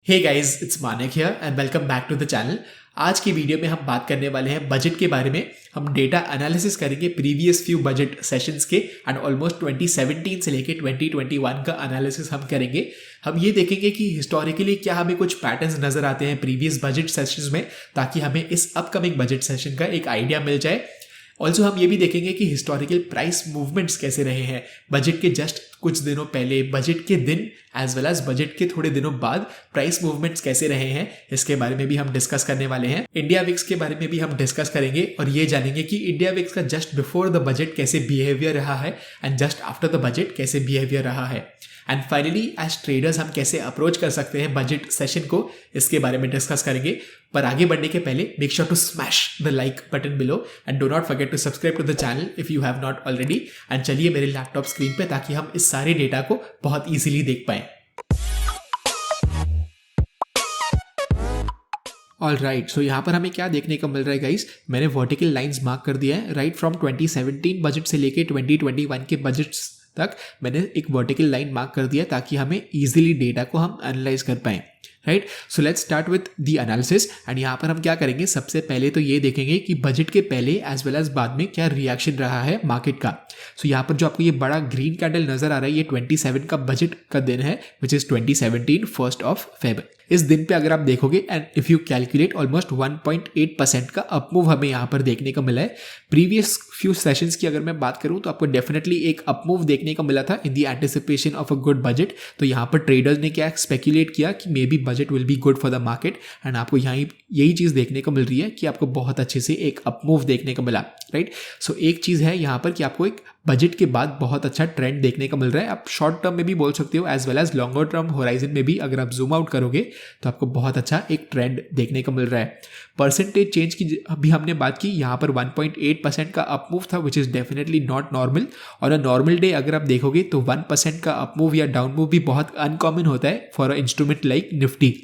Hey guys, it's Manik here and welcome back to the channel. आज की video में हम बात करने वाले हैं बजट के बारे में। हम डेटा एनालिसिस करेंगे प्रीवियस फ्यू बजट सेशंस के एंड ऑलमोस्ट 2017 से लेके 2021 का एनालिसिस हम करेंगे। हम ये देखेंगे कि हिस्टोरिकली क्या हमें कुछ पैटर्न्स नजर आते हैं प्रीवियस बजट सेशंस में, ताकि हमें इस अपकमिंग बजट सेशन का एक आइडिया मिल जाए। ऑल्सो हम ये भी देखेंगे कि हिस्टोरिकल प्राइस मूवमेंट्स कैसे रहे हैं बजट के जस्ट कुछ दिनों पहले, बजट के दिन एज वेल एज बजट के थोड़े दिनों बाद प्राइस मूवमेंट्स कैसे रहे हैं, इसके बारे में भी हम डिस्कस करने वाले हैं। इंडिया विक्स के बारे में भी हम डिस्कस करेंगे और ये जानेंगे कि इंडिया विक्स का जस्ट बिफोर द बजट कैसे बिहेवियर रहा है and just after the budget कैसे बिहेवियर रहा है। एंड फाइनली एज ट्रेडर्स हम कैसे अप्रोच कर सकते हैं बजट सेशन को, इसके बारे में डिस्कस करेंगे। पर आगे बढ़ने के पहले make sure to smash the like button below and do not forget to subscribe to the channel if you have not already. And चलिए मेरे लैपटॉप स्क्रीन पे, ताकि हम इस सारे डेटा को बहुत ईजिली देख पाएं। ऑल राइट, सो यहाँ पर हमें क्या देखने को मिल रहा है गाइस, मैंने वर्टिकल लाइंस मार्क कर दिया है। राइट फ्रॉम 2017 बजट से लेके 2021 के बजट्स तक मैंने एक वर्टिकल लाइन मार्क कर दिया, ताकि हमें इजीली डेटा को हम एनालाइज कर पाएं। Right, so let's start with the analysis. And यहाँ पर हम क्या करेंगे, सबसे पहले तो ये देखेंगे कि बजट के पहले एज वेल एज बाद में क्या रिएक्शन रहा है मार्केट का। सो यहाँ पर जो आपको ये बड़ा ग्रीन कैंडल नजर आ रहा है, ये 27 का बजट का दिन है, which is 2017 1st of Feb। इस दिन पे अगर आप देखोगे and if you calculate almost 1.8% का अपमूव हमें यहाँ पर देखने को मिला है। प्रीवियस फ्यू सेशंस की अगर मैं बात करूँ तो आपको डेफिनेटली एक अपमूव देखने को मिला था in the anticipation of a good budget. तो यहाँ पर ट्रेडर्स ने क्या स्पेक्यूलेट किया कि maybe budget will be good for the market, and आपको यही चीज़ देखने को मिल रही है कि आपको बहुत अच्छे से एक अपमूव देखने को मिला। राइट, सो एक चीज़ है यहाँ पर कि आपको एक बजट के बाद बहुत अच्छा ट्रेंड देखने को मिल रहा है। आप शॉर्ट टर्म में भी बोल सकते हो as well as longer term horizon में भी अगर आप जूम आउट करोगे तो आपको बहुत अच्छा एक ट्रेंड देखने को मिल रहा है। परसेंटेज चेंज की अभी हमने बात की, यहाँ पर 1.8% का अपमूव था, which is definitely not normal. और अ नॉर्मल डे अगर आप देखोगे तो 1% का अपमूव या डाउन मूव भी बहुत अनकॉमन होता है for a instrument like Nifty.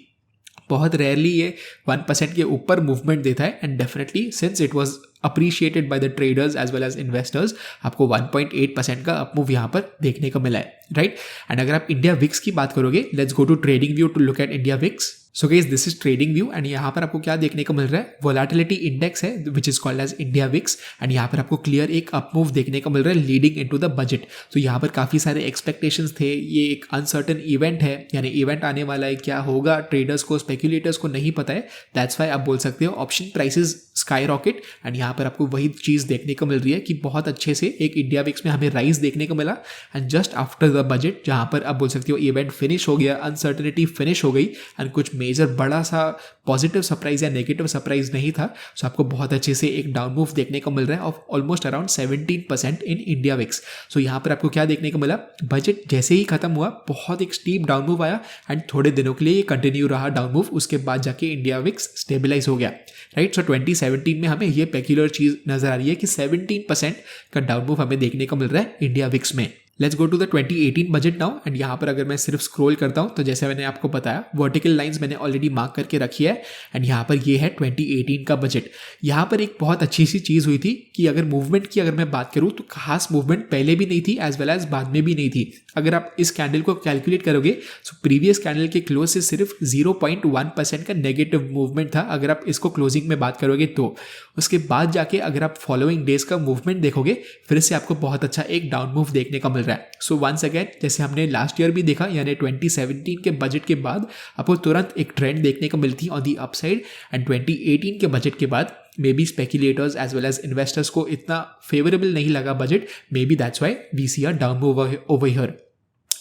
बहुत रेयरली ये 1% के ऊपर मूवमेंट देता है, and definitely since it was appreciated by the traders as well as investors, आपको 1.8% का अपमूव यहाँ पर देखने को मिला है। राइट, एंड अगर आप इंडिया विक्स की बात करोगे, let's go to trading view to look at India VIX. So guys, this is trading view and यहाँ पर आपको क्या देखने को मिल रहा है, वोलेटिलिटी इंडेक्स है which is called as India VIX, and यहाँ पर आपको क्लियर एक अपमूव देखने को मिल रहा है लीडिंग इनटू द बजट। तो यहाँ पर काफी सारे एक्सपेक्टेशंस थे, ये एक अनसर्टन इवेंट है, यानी इवेंट आने वाला है, क्या होगा ट्रेडर्स को, स्पेक्यूलेटर्स को नहीं पता है। दैट्स वाई आप बोल सकते हो option prices sky rocket, and यहाँ पर आपको वही चीज़ देखने को मिल रही है कि बहुत अच्छे से एक इंडिया विक्स में हमें राइज देखने को मिला। And just after the budget, जहाँ पर आप बोल सकते हो इवेंट फिनिश हो गया, अनसर्टनिटी फिनिश हो गई, एंड कुछ मेजर बड़ा सा पॉजिटिव सरप्राइज या नेगेटिव सरप्राइज नहीं था। सो आपको बहुत अच्छे से एक डाउन मूव देखने को मिल रहा है of almost around 17% in India VIX. So यहाँ पर आपको क्या देखने को मिला, बजट जैसे ही खत्म हुआ बहुत एक स्टीप डाउन मूव आया, एंड थोड़े दिनों के लिए ये कंटिन्यू रहा डाउन मूव, उसके बाद जाके इंडिया विक्स स्टेबलाइज हो गया। राइट, सो 2017 में हमें ये पेक्यूलर चीज नजर आ रही है कि 17% का डाउन मूव हमें देखने को मिल रहा है इंडिया विक्स में। Let's go to the 2018 budget now, and यहाँ पर अगर मैं सिर्फ स्क्रॉल करता हूँ तो जैसे मैंने आपको बताया वर्टिकल लाइंस मैंने ऑलरेडी मार्क करके रखी है, एंड यहाँ पर ये है 2018 का बजट। यहाँ पर एक बहुत अच्छी सी चीज़ हुई थी कि अगर मूवमेंट की अगर मैं बात करूँ तो खास मूवमेंट पहले भी नहीं थी एज वेल एज बाद में भी नहीं थी। अगर आप इस कैंडल को कैलकुलेट करोगे तो प्रीवियस कैंडल के क्लोज से सिर्फ 0.1% का नेगेटिव मूवमेंट था अगर आप इसको क्लोजिंग में बात करोगे तो। उसके बाद जाके अगर आप फॉलोइंग डेज का मूवमेंट देखोगे, फिर से आपको बहुत अच्छा एक डाउन मूव देखने को मिल रहा है। सो वंस अगेन, जैसे हमने लास्ट ईयर भी देखा, यानी 2017 के बजट के बाद आपको तुरंत एक ट्रेंड देखने को मिलती है ऑन दी अपसाइड, एंड 2018 के बजट के बाद maybe speculators as well as investors को इतना फेवरेबल नहीं लगा budget, maybe that's why we see a down move over here.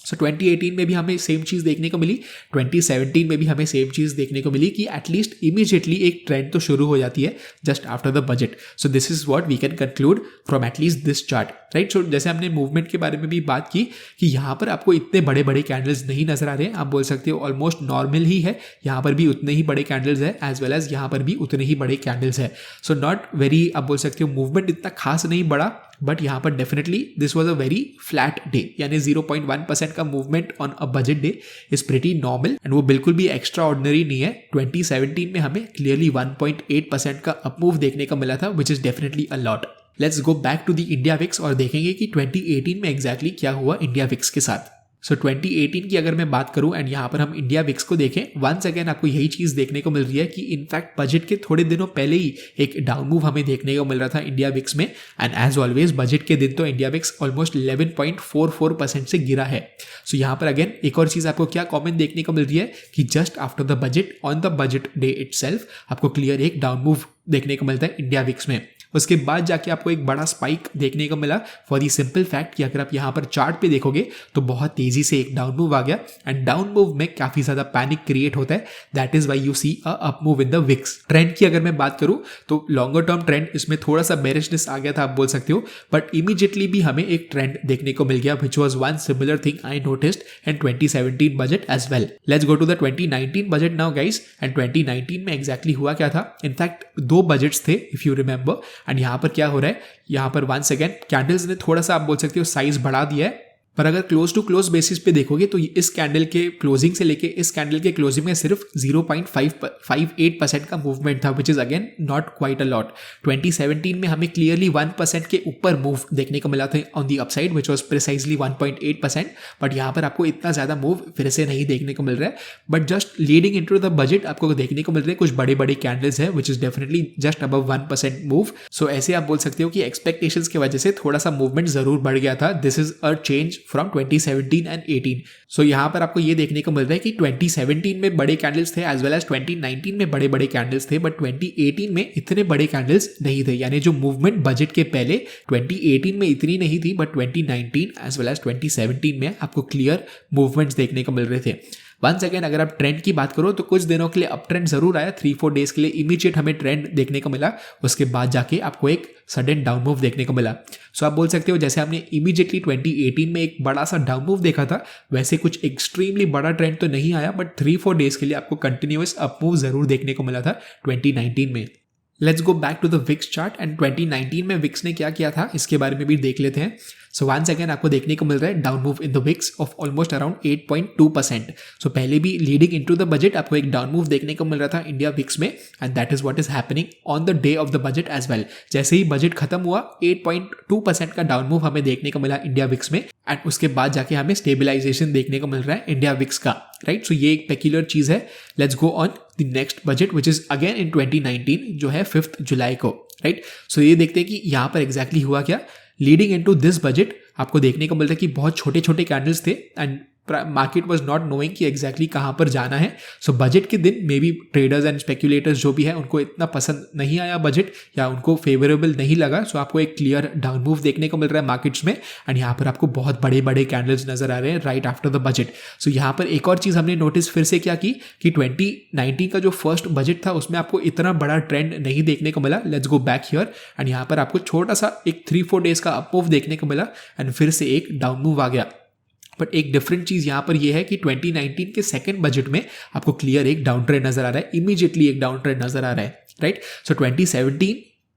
So 2018 में भी हमें सेम चीज़ देखने को मिली, 2017 में भी हमें सेम चीज़ देखने को मिली कि एटलीस्ट इमीडिएटली एक ट्रेंड तो शुरू हो जाती है just after the budget. So this is what we can conclude from at least this chart. Right, so जैसे हमने मूवमेंट के बारे में भी बात की कि यहाँ पर आपको इतने बड़े बड़े कैंडल्स नहीं नजर आ रहे हैं, आप बोल सकते हो ऑलमोस्ट नॉर्मल ही है, यहाँ पर भी उतने ही बड़े कैंडल्स है एज वेल एज यहाँ पर भी उतने ही बड़े कैंडल्स है। सो नॉट वेरी, आप बोल सकते हो मूवमेंट इतना खास नहीं बड़ा, बट यहाँ पर definitely this was a very flat day, यानी 0.1% का movement on a budget day is pretty normal, and वो बिल्कुल भी एक्स्ट्रा ऑर्डिनरी नहीं है। 2017 में हमें क्लियरली 1.8% का अपमूव देखने को मिला था, which is definitely a lot. Let's go back to the India VIX और देखेंगे कि 2018 में एग्जैक्टली क्या हुआ इंडिया विक्स के साथ। सो 2018 की अगर मैं बात करूं एंड यहाँ पर हम इंडिया विक्स को देखें, वंस अगेन आपको यही चीज़ देखने को मिल रही है कि इनफैक्ट बजट के थोड़े दिनों पहले ही एक डाउन मूव हमें देखने को मिल रहा था इंडिया विक्स में। एंड एज ऑलवेज बजट के दिन तो इंडिया विक्स ऑलमोस्ट 11.44% से गिरा है। सो यहाँ पर अगेन एक और चीज़ आपको क्या कॉमन देखने को मिल रही है कि just after the budget on the budget day itself आपको क्लियर एक डाउन मूव देखने को मिलता है इंडिया विक्स में। उसके बाद जाके आपको एक बड़ा स्पाइक देखने को मिला फॉर दी सिंपल फैक्ट कि अगर आप यहाँ पर चार्ट पे देखोगे तो बहुत तेजी से एक डाउन मूव आ गया एंड डाउन मूव में काफी ज्यादा पैनिक क्रिएट होता है। That is why you see a up move in the VIX. Trend की अगर मैं बात करूं तो लॉन्गर टर्म ट्रेंड इसमें थोड़ा सा बेरिशनेस आ गया था आप बोल सकते हो, बट इमीडिएटली भी हमें एक ट्रेंड देखने को मिल गया which was one similar thing I noticed in 2017 budget as well. Let's go to the 2019 budget now guys. And 2019 में एग्जैक्टली हुआ क्या था, इनफैक्ट 2 बजट्स थे इफ यू रिमेंबर। एंड यहाँ पर क्या हो रहा है, यहाँ पर वंस अगेन कैंडल्स ने थोड़ा सा आप बोल सकते हो साइज बढ़ा दिया है, पर अगर क्लोज टू क्लोज बेसिस पे देखोगे तो इस कैंडल के क्लोजिंग से लेके इस कैंडल के क्लोजिंग में सिर्फ 0.58% का मूवमेंट था which is again not quite a lot. 2017 में हमें क्लियरली 1% के ऊपर मूव देखने को मिला था on the upside which was precisely 1.8%, but यहाँ पर आपको इतना ज़्यादा मूव फिर से नहीं देखने को मिल रहा है। But just leading in to the budget आपको देखने को मिल रहे हैं कुछ बड़े बड़े कैंडल्स है which is definitely just above 1% move. So ऐसे आप बोल सकते हो कि एक्सपेक्टेशंस की वजह से थोड़ा सा मूवमेंट जरूर बढ़ गया था। This is a change from 2017 and 18। सो यहाँ पर आपको ये देखने को मिल रहा है कि 2017 में बड़े कैंडल्स थे एज वेल एज 2019 में बड़े बड़े कैंडल्स थे, बट 2018 में इतने बड़े कैंडल्स नहीं थे। यानी जो मूवमेंट बजट के पहले 2018 में इतनी नहीं थी, बट 2019 एज वेल एज 2017 में आपको क्लियर मूवमेंट्स देखने को मिल रहे थे। वंस अगेन अगर आप ट्रेंड की बात करो तो कुछ दिनों के लिए अप ट्रेंड जरूर आया, 3-4 डेज के लिए इमीडिएट हमें ट्रेंड देखने को मिला, उसके बाद जाके आपको एक सडन डाउन मूव देखने को मिला। सो आप बोल सकते हो जैसे हमने इमीडिएटली 2018 में एक बड़ा सा डाउन मूव देखा था, वैसे कुछ एक्सट्रीमली बड़ा ट्रेंड तो नहीं आया, बट 3-4 डेज के लिए आपको कंटिन्यूअस अप मूव जरूर देखने को मिला था 2019 में। Let's go back to the VIX chart and 2019 में विक्स ने क्या किया था इसके बारे में भी देख लेते हैं। सो वंस अगेन आपको देखने को मिल रहा है down move in the VIX of almost around 8.2%। So पहले भी लीडिंग इनटू द बजट आपको एक डाउन मूव देखने को मिल रहा था इंडिया विक्स में, and that is what is happening on the day of the budget as well. जैसे ही बजट खत्म हुआ 8.2% का डाउन मूव हमें देखने को मिला इंडिया विक्स में, एंड उसके बाद जाके हमें स्टेबिलाईजेशन देखने को मिल रहा है इंडिया विक्स का, राइट। सो ये एक पेक्यूलर चीज है। Let's go on the next budget which is again in 2019 जो है 5 जुलाई को, राइट। सो ये देखते हैं कि यहाँ पर एग्जैक्टली हुआ क्या। लीडिंग इनटू दिस बजट आपको देखने को मिलता है कि बहुत छोटे छोटे कैंडल्स थे and market was not knowing कि एग्जैक्टली कहाँ पर जाना है। सो बजट के दिन may be traders and speculators जो भी है उनको इतना पसंद नहीं आया बजट, या उनको फेवरेबल नहीं लगा। सो आपको एक क्लियर डाउन मूव देखने को मिल रहा है मार्केट्स में, एंड यहाँ पर आपको बहुत बड़े बड़े कैंडल्स नजर आ रहे हैं right after the budget. So यहाँ पर एक और चीज़ हमने नोटिस फिर से क्या की कि 2019 का जो फर्स्ट बजट था उसमें आपको इतना बड़ा ट्रेंड नहीं देखने को मिला। Let's go back here, and यहाँ पर आपको छोटा सा एक 3-4 डेज का अप मूव देखने को मिला एंड फिर से एक डाउन मूव आ गया। बट एक डिफरेंट चीज यहां पर यह है कि 2019 के सेकंड बजट में आपको क्लियर एक डाउन ट्रेंड नजर आ रहा है, इमीडिएटली एक डाउन ट्रेंड नजर आ रहा है, राइट। सो 2017,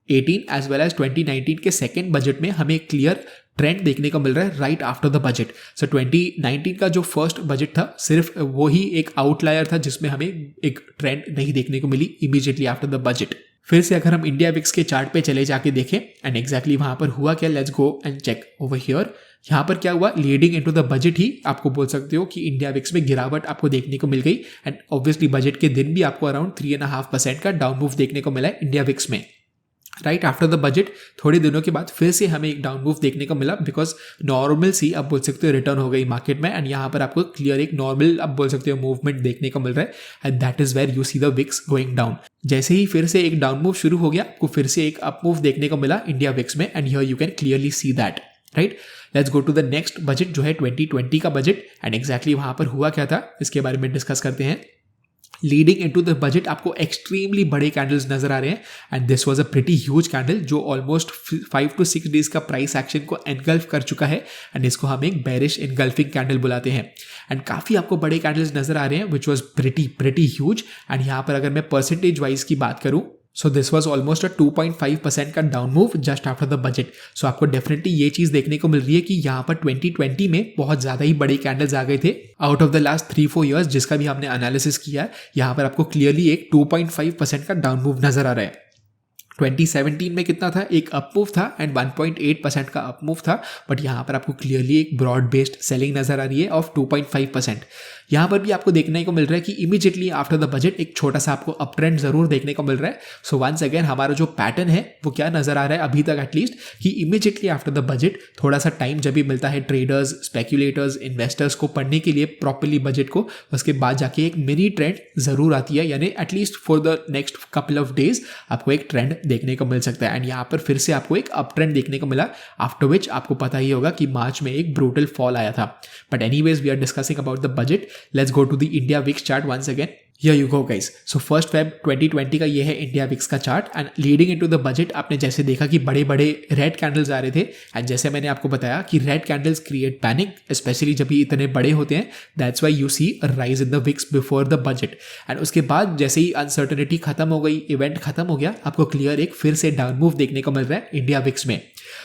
18 एज वेल एज 2019 के सेकंड बजट में हमें क्लियर ट्रेंड देखने को मिल रहा है राइट आफ्टर द बजट। सो 2019 का जो फर्स्ट बजट था सिर्फ वो ही एक आउटलायर था जिसमें हमें एक ट्रेंड नहीं देखने को मिली इमीडिएटली आफ्टर द बजट। फिर से अगर हम इंडिया विक्स के चार्ट पे चले जाके देखें एंड एग्जैक्टली वहां पर हुआ क्या, let's go and check over here. यहाँ पर क्या हुआ, लीडिंग इनटू द बजट ही आपको बोल सकते हो कि इंडिया विक्स में गिरावट आपको देखने को मिल गई, एंड ऑब्वियसली बजट के दिन भी आपको अराउंड 3.5% का डाउन मूव देखने को मिला है इंडिया विक्स में। राइट आफ्टर द बजट थोड़े दिनों के बाद फिर से हमें एक डाउन मूव देखने को मिला, बिकॉज नॉर्मल सी आप बोल सकते हो रिटर्न हो गई मार्केट में, एंड यहाँ पर आपको क्लियर एक नॉर्मल आप बोल सकते हो मूवमेंट देखने को मिल रहा है, and that is where you see the VIX going down. जैसे ही फिर से एक डाउन मूव शुरू हो गया आपको फिर से एक अप मूव देखने को मिला इंडिया विक्स में, and here you can clearly see that, right. Let's go to the next budget जो है 2020 का बजट, एंड एग्जैक्टली वहां पर हुआ क्या था इसके बारे में डिस्कस करते हैं। लीडिंग इनटू द बजट आपको एक्सट्रीमली बड़े कैंडल्स नजर आ रहे हैं, and this was a pretty huge candle जो ऑलमोस्ट 5 to 6 डेज का प्राइस एक्शन को एनगल्फ कर चुका है, एंड इसको हम एक बेरिश एनगल्फिंग कैंडल बुलाते हैं। एंड काफी आपको बड़े कैंडल्स नजर आ रहे हैं which was pretty huge, and यहाँ पर अगर मैं परसेंटेज वाइज की बात करूं so this was almost a 2.5% का down move just after the budget. So आपको डेफिनेटली ये चीज देखने को मिल रही है कि यहाँ पर 2020 में बहुत ज्यादा ही बड़े कैंडल्स आ गए थे out of the last 3-4 years जिसका भी हमने एनालिसिस किया है। यहाँ पर आपको क्लियरली एक 2.5% का डाउन मूव नजर आ रहा है। 2017 में कितना था, एक अप मूव था एंड 1.8% का अप मूव था, बट यहाँ पर आपको क्लियरली एक ब्रॉड बेस्ड सेलिंग नजर आ रही है ऑफ 2.5%। यहाँ पर भी आपको देखने को मिल रहा है कि इमीडिएटली आफ्टर द बजट एक छोटा सा आपको अप ट्रेंड जरूर देखने को मिल रहा है। सो वंस अगेन हमारा जो पैटर्न है वो क्या नजर आ रहा है अभी तक एटलीस्ट, कि इमीडिएटली आफ्टर द बजट थोड़ा सा टाइम जब भी मिलता है ट्रेडर्स, स्पेक्यूलेटर्स, इन्वेस्टर्स को पढ़ने के लिए प्रॉपरली बजट को, उसके बाद जाके एक मिनी ट्रेंड जरूर आती है, यानी at least for the next couple of days आपको एक ट्रेंड देखने को मिल सकता है। एंड यहाँ पर फिर से आपको एक अप ट्रेंड देखने को मिला, आफ्टर विच आपको पता ही होगा कि मार्च में एक ब्रूटल फॉल आया था। But anyways we are discussing about the budget, let's go to the India VIX chart once again. Here you go guys. So 1 Feb 2020 का ये है इंडिया विक्स का chart and leading into the budget आपने जैसे देखा कि बड़े बड़े रेड कैंडल्स आ रहे थे, एंड जैसे मैंने आपको बताया कि red candles create panic, especially जब ये इतने बड़े होते हैं, that's why you see a rise in the VIX before the budget. And उसके बाद जैसे ही अनसर्टेनिटी खत्म हो गई, इवेंट खत्म हो गया, आपको क्लियर एक फिर से डाउन मूव देखने को मिल रहा है इंडिया विक्स में।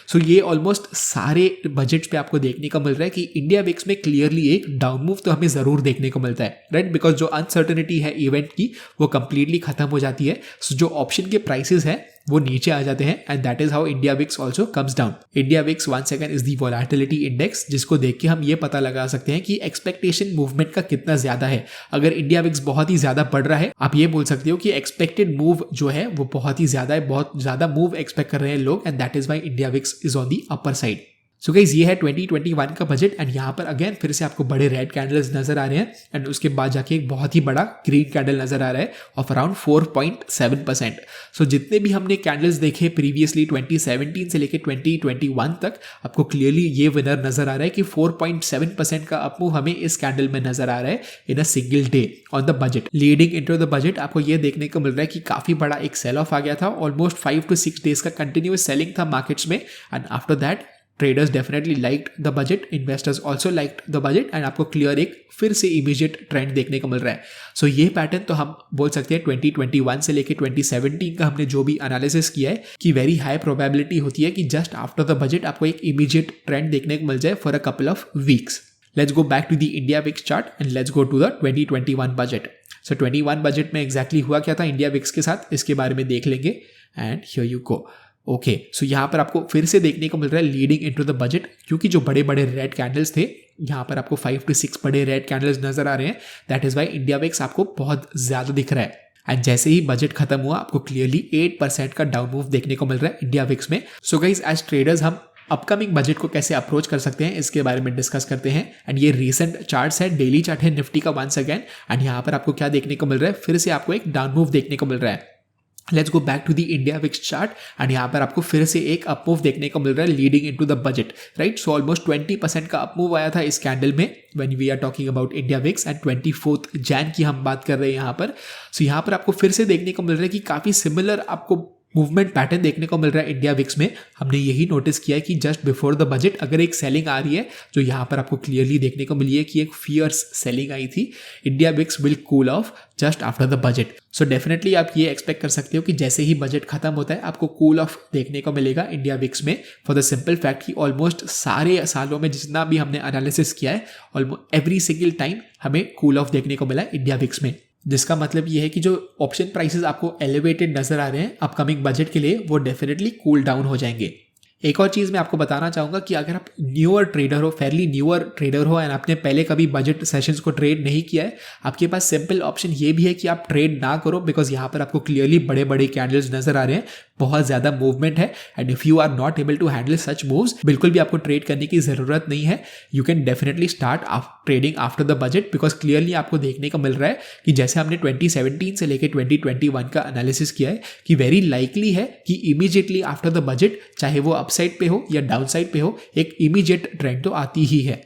सो ये ऑलमोस्ट सारे बजट्स पे आपको देखने को मिल रहा है कि इंडिया विक्स में क्लियरली एक डाउन मूव तो हमें जरूर देखने को मिलता है, राइट, बिकॉज जो अनसर्टेनिटी है इवेंट की वो कंप्लीटली खत्म हो जाती है। सो जो ऑप्शन के प्राइसेस हैं वो नीचे आ जाते हैं, and that is how India VIX also comes down. India VIX once again is the volatility index, जिसको देख के हम ये पता लगा सकते हैं कि एक्सपेक्टेशन मूवमेंट का कितना ज्यादा है। अगर इंडिया विक्स बहुत ही ज्यादा बढ़ रहा है, आप ये बोल सकते हो कि एक्सपेक्टेड मूव जो है वो बहुत ही ज्यादा है, बहुत ज्यादा मूव एक्सपेक्ट कर रहे हैं लोग, and that is why India VIX is on the upper side. So guys ये है 2021 का बजट, एंड यहाँ पर अगेन फिर से आपको बड़े रेड कैंडल्स नजर आ रहे हैं, एंड उसके बाद जाके एक बहुत ही बड़ा ग्रीन कैंडल नजर आ रहा है ऑफ अराउंड 4.7%। सो जितने भी हमने कैंडल्स देखे प्रीवियसली 2017 से लेके 2021 तक, आपको क्लियरली ये विनर नजर आ रहा है कि 4.7% का अप मूव हमें इस कैंडल में नजर आ रहा है in a single day on the budget. Leading into the budget आपको ये देखने को मिल रहा है कि काफी बड़ा एक सेल ऑफ आ गया था, ऑलमोस्ट 5 to 6 डेज का कंटिन्यूअस सेलिंग था मार्केट्स में, and after that traders definitely liked the budget, investors also liked the budget, and आपको क्लियर एक फिर से इमीडिएट ट्रेंड देखने को मिल रहा है। सो ये पैटर्न तो हम बोल सकते हैं 2021 से लेके 2017 का हमने जो भी एनालिसिस किया है कि वेरी हाई प्रोबेबिलिटी होती है कि जस्ट आफ्टर द बजट आपको एक इमीडिएट ट्रेंड देखने को मिल जाए for a couple of weeks. Let's go back to the India VIX chart and let's go to the 2021 budget. So 21 budget में एग्जैक्टली हुआ क्या था इंडिया विक्स के साथ, इसके बारे में देख लेंगे, and here you go. Okay, so यहाँ पर आपको फिर से देखने को मिल रहा है लीडिंग इनटू द बजट, क्योंकि जो बड़े बड़े रेड कैंडल्स थे, यहाँ पर आपको 5 to 6 बड़े रेड कैंडल्स नजर आ रहे हैं, that is why India VIX आपको बहुत ज्यादा दिख रहा है। एंड जैसे ही बजट खत्म हुआ आपको क्लियरली 8% का डाउन मूव देखने को मिल रहा है इंडिया विक्स में। सो गाइस एज ट्रेडर्स हम अपकमिंग बजट को कैसे अप्रोच कर सकते हैं इसके बारे में डिस्कस करते हैं, एंड ये रीसेंट चार्ट्स है, डेली चार्ट है निफ्टी का वंस अगेन, एंड यहाँ पर आपको क्या देखने को मिल रहा है, फिर से आपको एक डाउन मूव देखने को मिल रहा है। Let's go back to the India VIX chart, and यहाँ पर आपको फिर से एक अप मूव देखने को मिल रहा है leading into the budget, right. So almost 20% का अप मूव आया था इस कैंडल में when we are talking about India VIX, and 24 Jan की हम बात कर रहे हैं यहाँ पर। सो यहाँ पर आपको फिर से देखने को मिल रहा है कि काफी सिमिलर आपको मूवमेंट पैटर्न देखने को मिल रहा है इंडिया विक्स में। हमने यही नोटिस किया है कि जस्ट बिफोर द बजट अगर एक सेलिंग आ रही है, जो यहाँ पर आपको क्लियरली देखने को मिली है कि एक फियर्स सेलिंग आई थी, India VIX will cool off just after the budget. So definitely आप ये एक्सपेक्ट कर सकते हो कि जैसे ही बजट खत्म होता है आपको कूल ऑफ देखने को मिलेगा इंडिया विक्स में, फॉर द सिंपल फैक्ट कि ऑलमोस्ट सारे सालों में जितना भी हमने एनालिसिस किया है, ऑलमोस्ट एवरी सिंगल टाइम हमें कूल ऑफ देखने को मिला है इंडिया विक्स में। जिसका मतलब ये है कि जो ऑप्शन प्राइसेस आपको एलिवेटेड नजर आ रहे हैं अपकमिंग बजट के लिए, वो डेफिनेटली कूल डाउन हो जाएंगे। एक और चीज़ मैं आपको बताना चाहूँगा कि अगर आप न्यूअर ट्रेडर हो, फेयरली न्यूअर ट्रेडर हो, एंड आपने पहले कभी बजट सेशंस को ट्रेड नहीं किया है, आपके पास सिंपल ऑप्शन ये भी है कि आप ट्रेड ना करो, बिकॉज यहाँ पर आपको क्लियरली बड़े बड़े कैंडल्स नजर आ रहे हैं, बहुत ज़्यादा मूवमेंट है, and if you are not able to handle such moves, बिल्कुल भी आपको ट्रेड करने की ज़रूरत नहीं है। You can definitely start trading after the budget, because clearly आपको देखने को मिल रहा है कि जैसे हमने 2017 से लेकर 2021 का एनालिसिस किया है कि वेरी लाइकली है कि इमीडिएटली आफ्टर द बजट, चाहे वो अपसाइड पे हो या डाउन साइड पे हो, एक इमीडिएट ट्रेंड तो आती ही है।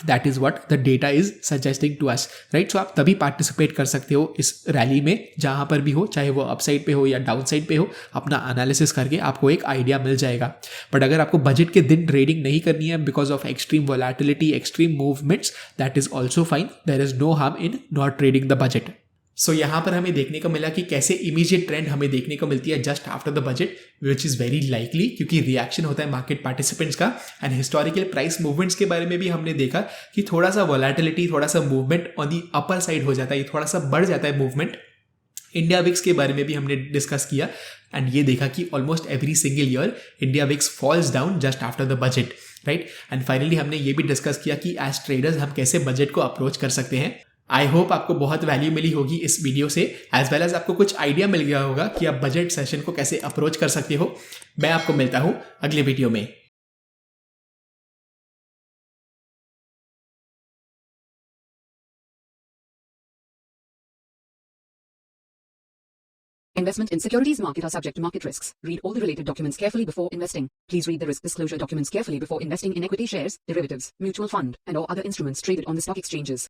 That is what the data is suggesting to us, right. So आप तभी पार्टिसिपेट कर सकते हो इस रैली में जहां पर भी हो, चाहे वो अपसाइड पे हो या डाउन साइड पे हो, अपना एनालिसिस करके आपको एक आइडिया मिल जाएगा। बट अगर आपको बजट के दिन ट्रेडिंग नहीं करनी है because of extreme volatility, extreme movements, that is also fine, there is no harm in not trading the budget. So यहाँ पर हमें देखने को मिला कि कैसे इमीडिएट ट्रेंड हमें देखने को मिलती है just after the budget, which is very likely, क्योंकि रिएक्शन होता है मार्केट पार्टिसिपेंट्स का। एंड हिस्टोरिकल प्राइस मूवमेंट्स के बारे में भी हमने देखा कि थोड़ा सा वोलेटिलिटी, थोड़ा सा movement on the upper side हो जाता है, थोड़ा सा बढ़ जाता है मूवमेंट इंडिया विक्स के बारे में भी हमने डिस्कस किया एंड ये देखा कि almost every single year India VIX falls down just after the budget, right. And finally हमने ये भी डिस्कस किया कि एज ट्रेडर्स हम कैसे बजट को अप्रोच कर सकते हैं। आई होप आपको बहुत वैल्यू मिली होगी इस वीडियो से, एज वेल एज आपको कुछ आइडिया मिल गया होगा कि आप बजट सेशन को कैसे अप्रोच कर सकते हो। मैं आपको मिलता हूँ अगले वीडियो में। Investment in securities market are subject to market risks. Read all the related documents carefully before investing. Please read the risk disclosure documents carefully before investing in equity shares, derivatives, mutual fund, and or other instruments traded on the stock exchanges.